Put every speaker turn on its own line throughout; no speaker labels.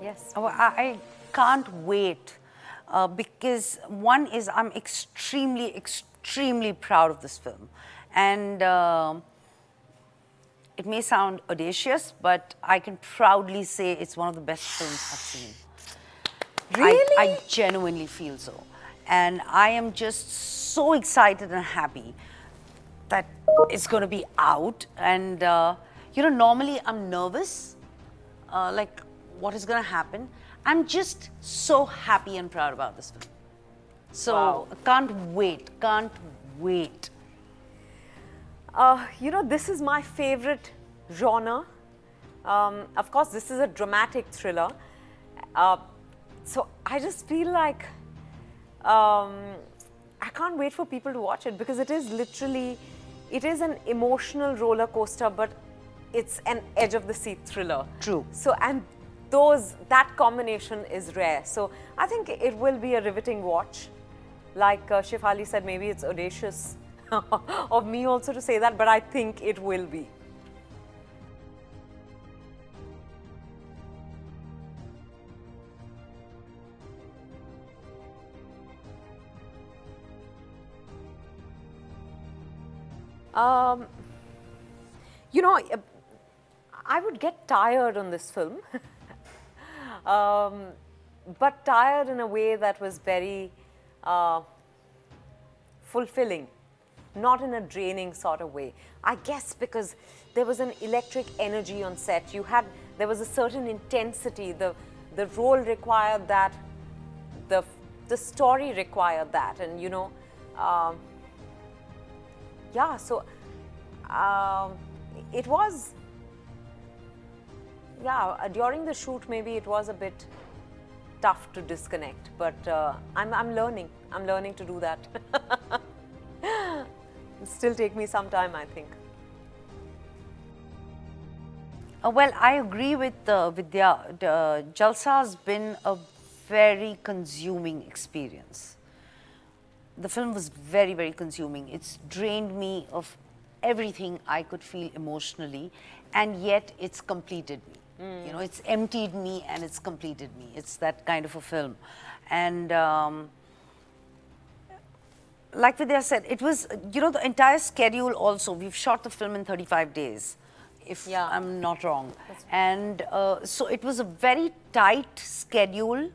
Yes.
Oh, I can't wait because one is I'm extremely proud of this film. And it may sound audacious, but I can proudly say it's one of the best films I've seen.
Really?
I genuinely feel so. And I am just so excited and happy that it's going to be out. And, normally I'm nervous, like what is going to happen. I'm just so happy and proud about this film. So,
Wow.
can't wait.
This is my favorite genre. Of course, this is a dramatic thriller. So I just feel like I can't wait for people to watch it because it is an emotional roller coaster, but it's an edge of the seat thriller.
True.
So, and that combination is rare. So I think it will be a riveting watch. Like Shefali said, maybe it's audacious of me also to say that, but I think it will be. I would get tired on this film, but tired in a way that was very fulfilling, not in a draining sort of way. I guess because there was an electric energy on set. There was a certain intensity. The role required that. The story required that, and yeah. So it was. Yeah, during the shoot, maybe it was a bit tough to disconnect, but I'm learning. I'm learning to do that. It'll still take me some time, I think.
Well, I agree with Vidya. Jalsa has been a very consuming experience. The film was very consuming. It's drained me of everything I could feel emotionally, and yet it's completed me. It's emptied me and it's completed me. It's that kind of a film. And like Vidya said, it was, the entire schedule also, we've shot the film in 35 days, if I'm not wrong. And so it was a very tight schedule,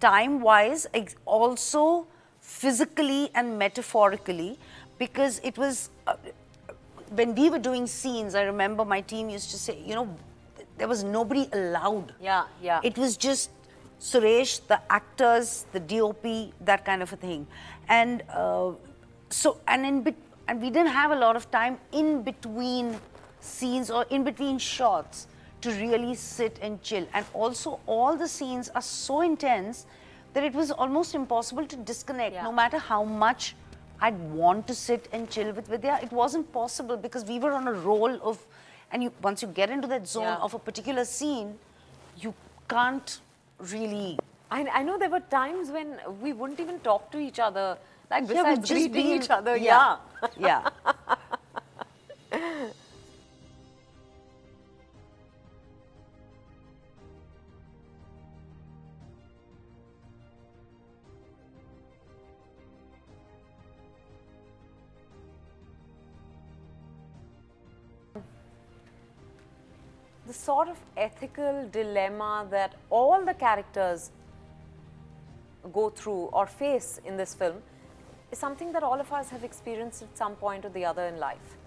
time-wise, also physically and metaphorically, because it was, when we were doing scenes, I remember my team used to say, there was nobody allowed.
Yeah.
It was just Suresh, the actors, the DOP, that kind of a thing. And and we didn't have a lot of time in between scenes or in between shots to really sit and chill. And also, all the scenes are so intense that it was almost impossible to disconnect. No matter how much I'd want to sit and chill with Vidya, it wasn't possible because we were on a roll of, and once you get into that zone of a particular scene, you can't really.
I know there were times when we wouldn't even talk to each other, like
we'd
besides
just
greeting
be
each other.
Yeah.
The sort of ethical dilemma that all the characters go through or face in this film is something that all of us have experienced at some point or the other in life.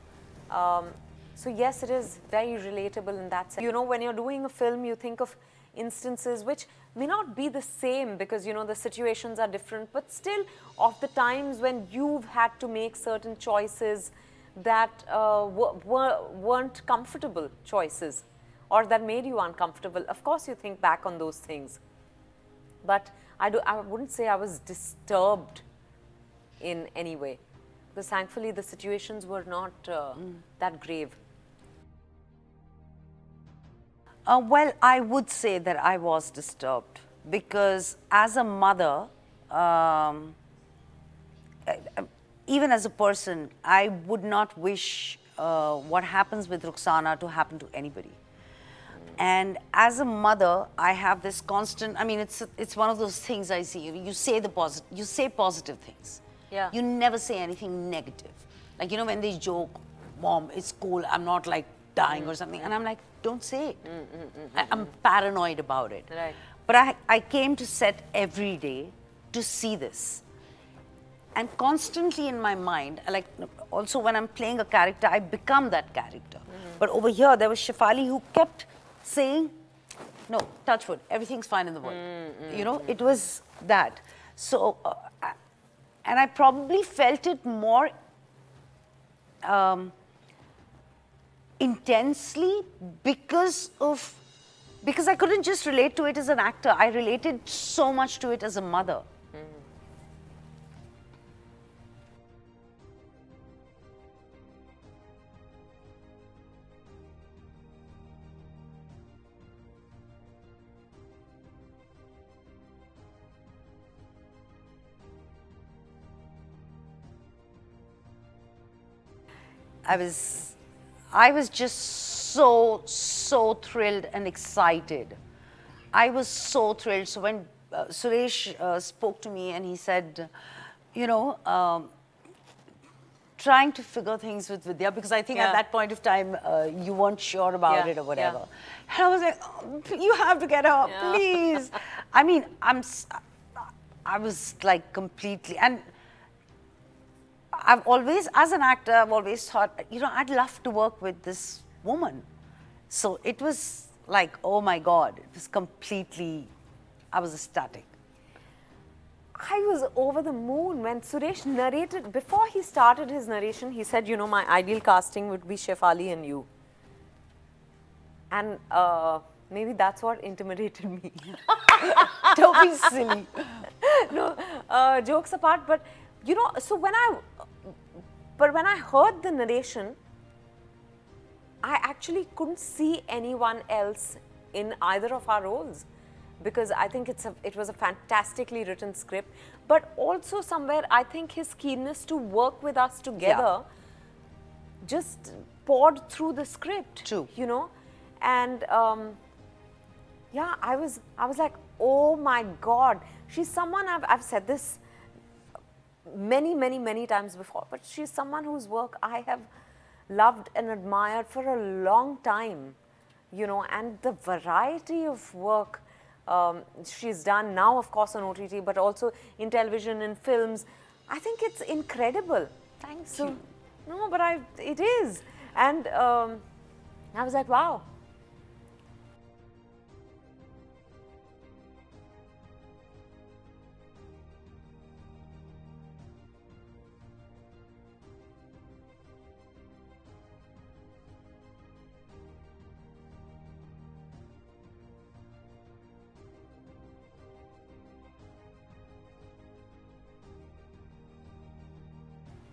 So yes, it is very relatable in that sense. When you're doing a film, you think of instances which may not be the same because, the situations are different, but still of the times when you've had to make certain choices that weren't comfortable choices or that made you uncomfortable. Of course, you think back on those things. But I wouldn't say I was disturbed in any way, because thankfully the situations were not that grave.
Well, I would say that I was disturbed because as a mother, even as a person, I would not wish what happens with Rukhsana to happen to anybody. And as a mother, I have this constant. I mean, it's one of those things I see. You say you say positive things.
Yeah.
You never say anything negative. Like, you know, when they joke, "Mom, it's cool. I'm not like dying or something," and I'm like, "Don't say it." I'm paranoid about it.
Right.
But I came to set every day to see this. And constantly in my mind, like also when I'm playing a character, I become that character. But over here, there was Shefali who kept saying, "No, touch wood, everything's fine in the world." You know, it was that. So, and I probably felt it more intensely because I couldn't just relate to it as an actor. I related so much to it as a mother. I was just so thrilled and excited. I was so thrilled. So when Suresh spoke to me and he said, you know, trying to figure things with Vidya, because I think at that point of time you weren't sure about it or whatever. And I was like, "Oh, you have to get her, please." I mean, I was like completely, and I've always, as an actor, I've always thought, you know, I'd love to work with this woman. So it was like, oh my God, it was completely, I was ecstatic.
I was over the moon when Suresh narrated. Before he started his narration, he said, you know, my ideal casting would be Shefali and you. And maybe that's what intimidated me.
Don't be silly.
No, jokes apart, but you know, so when I heard the narration, I actually couldn't see anyone else in either of our roles, because I think it was a fantastically written script, but also somewhere I think his keenness to work with us together just poured through the script.
True.
You know, and yeah, I was like, oh my God, she's someone I've said this many times before, but she's someone whose work I have loved and admired for a long time, you know, and the variety of work she's done now, of course, on OTT, but also in television and films. I think it's incredible.
Thank you.
No, but it is. And I was like, wow.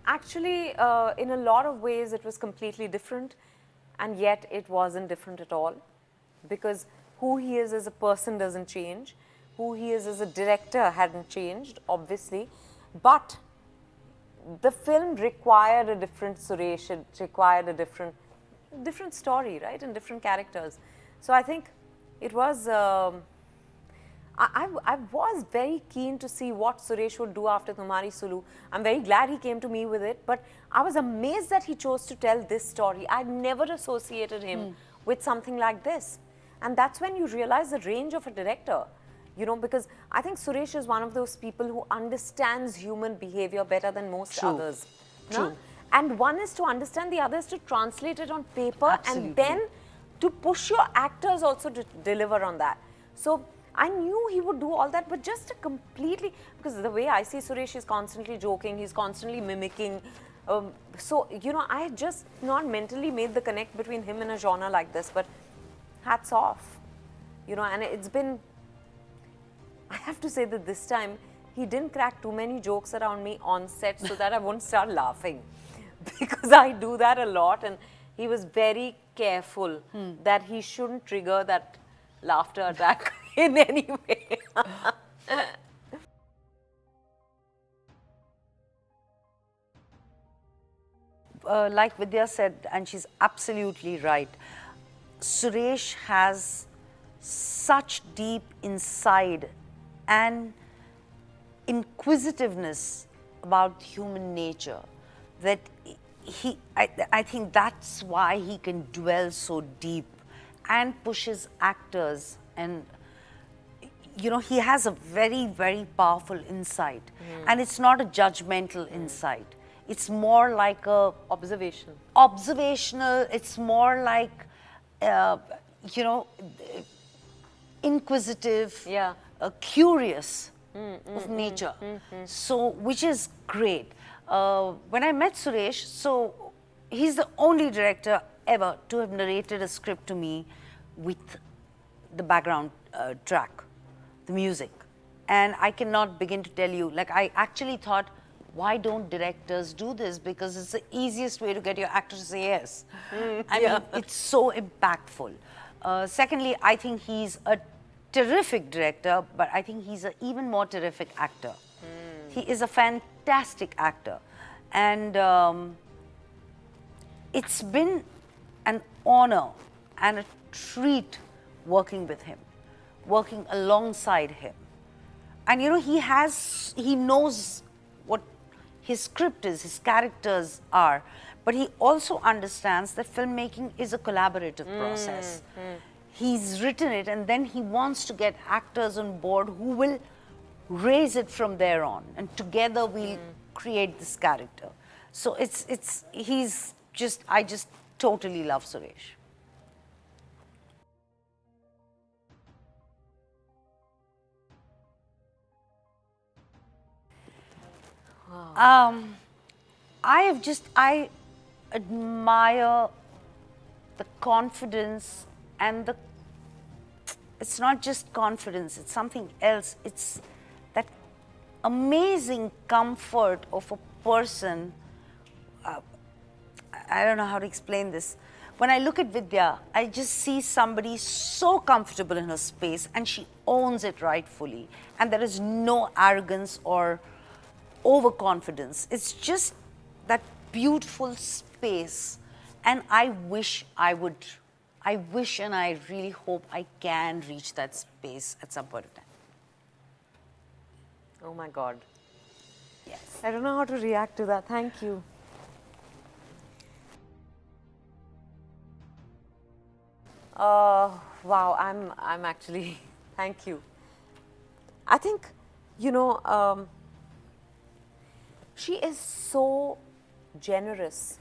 Actually, in a lot of ways, it was completely different, and yet it wasn't different at all, because who he is as a person doesn't change. Who he is as a director hadn't changed, obviously, but the film required a different Suresh. It required a different story, right, and different characters. So I think it was. I was very keen to see what Suresh would do after Tumhari Sulu. I'm very glad he came to me with it, but I was amazed that he chose to tell this story. I'd never associated him with something like this. And that's when you realize the range of a director, you know, because I think Suresh is one of those people who understands human behavior better than most others.
True.
No? And one is to understand, the other is to translate it on paper,
Absolutely.
and then to push your actors also to deliver on that. So I knew he would do all that, but just a completely, because the way I see Suresh, is constantly joking, he's constantly mimicking. So, you know, I had just not mentally made the connect between him and a genre like this, but hats off. You know, and it's been, I have to say that this time, he didn't crack too many jokes around me on set so that I won't start laughing. Because I do that a lot, and he was very careful that he shouldn't trigger that laughter attack in any way.
Like Vidya said, and she's absolutely right, Suresh has such deep insight and inquisitiveness about human nature that I think that's why he can dwell so deep and pushes actors. And you know, he has a very, very powerful insight. And it's not a judgmental insight. It's more like a
Observation.
observational, it's more like, you know, inquisitive,
Yeah.
curious of nature. So, which is great. When I met Suresh, so he's the only director ever to have narrated a script to me with the background track, the music. And I cannot begin to tell you, like, I actually thought, why don't directors do this? Because it's the easiest way to get your actor to say yes. I mean, it's so impactful. Secondly, I think he's a terrific director, but I think he's an even more terrific actor. He is a fantastic actor. And it's been an honor and a treat working with him, working alongside him. And you know, he knows what his script is, his characters are, but he also understands that filmmaking is a collaborative process. He's written it and then he wants to get actors on board who will raise it from there on, and together we'll create this character. So I just totally love Suresh. I admire the confidence and it's not just confidence, it's something else. It's that amazing comfort of a person. I don't know how to explain this. When I look at Vidya, I just see somebody so comfortable in her space and she owns it rightfully. And there is no arrogance or overconfidence. It's just that beautiful space. And I wish and I really hope I can reach that space at some point of time.
Oh my God.
Yes.
I don't know how to react to that. Thank you. Wow, I'm actually, thank you. I think, you know, she is so generous,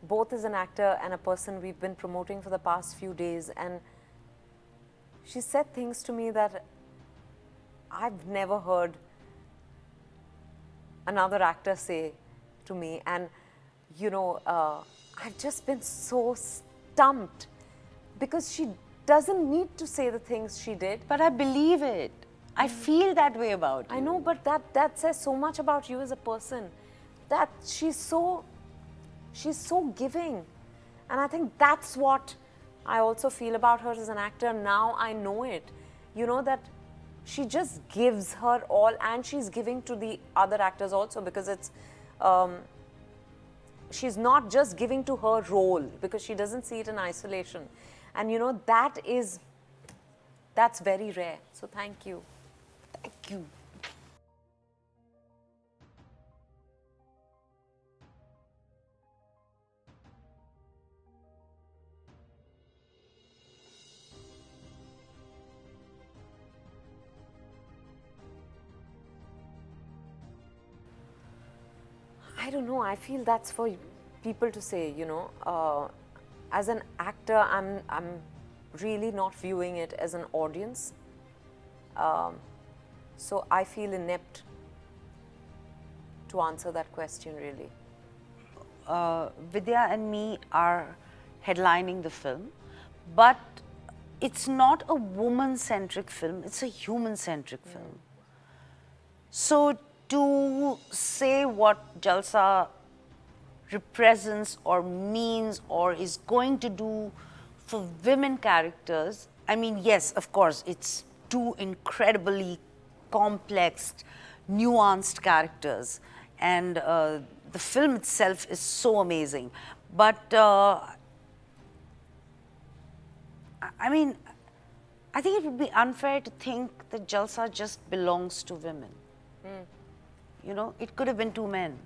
both as an actor and a person we've been promoting for the past few days. And she said things to me that I've never heard another actor say to me. And, you know, I've just been so stumped because she doesn't need to say the things she did.
But I believe it. I feel that way about you.
I know, but that says so much about you as a person. That she's so giving. And I think that's what I also feel about her as an actor. Now I know it. You know, that she just gives her all, and she's giving to the other actors also, because it's she's not just giving to her role, because she doesn't see it in isolation. And you know, that's very rare. So thank you.
Thank you.
I don't know. I feel that's for people to say, you know. As an actor, I'm really not viewing it as an audience. So I feel inept to answer that question, really.
Vidya and me are headlining the film, but it's not a woman-centric film, it's a human-centric film. So to say what Jalsa represents or means or is going to do for women characters, I mean, yes, of course, it's two incredibly complex, nuanced characters, and the film itself is so amazing. But I mean, I think it would be unfair to think that Jalsa just belongs to women. You know, it could have been two men.